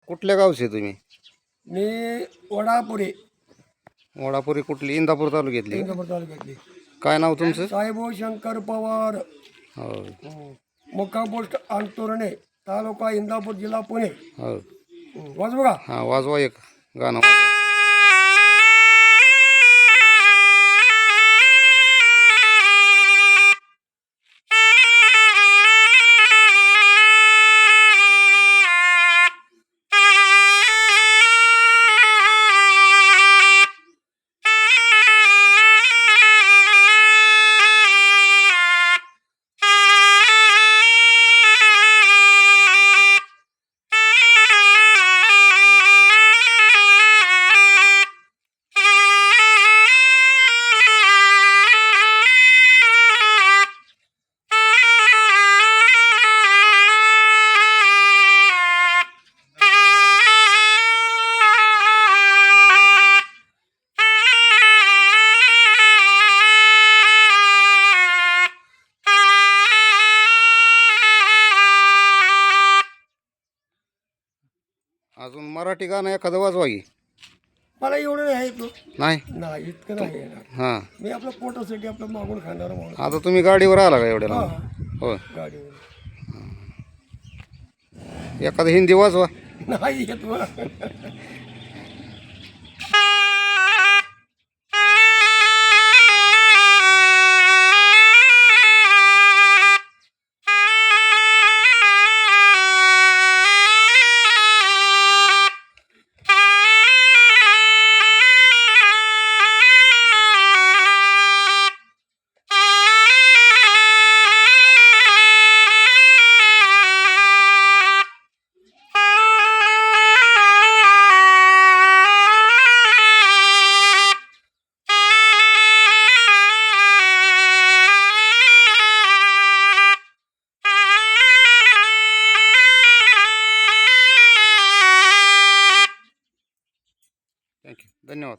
कुठल्या गावचे तुम्ही? मी वडापुरे वडापुरी कुठली? इंदापूर तालुक्यातली का? इंदापूर तालुक्यातली. काय नाव तुमचं? साहेब शंकर पवार. हो मुक्काम पोस्ट अंतुर्णे, तालुका इंदापूर, जिल्हा पुणे. हो. वाज बघा. हां वाजवा एक गाणं वाजवा. अजून मराठी गाणं एखादं वाजवा की. मला एवढं नाही येत हो. नाही. नाही इतकं नाही येणार. हां मी आपल्या पोटासाठी आपलं मागून खाणार म्हणून. आता तुम्ही गाडीवर आला का एवढ्या लांब? हा, हो. गाडीवर एखादं हिंदी वाजवा. नाही येत मला. थँक्यू. धन्यवाद.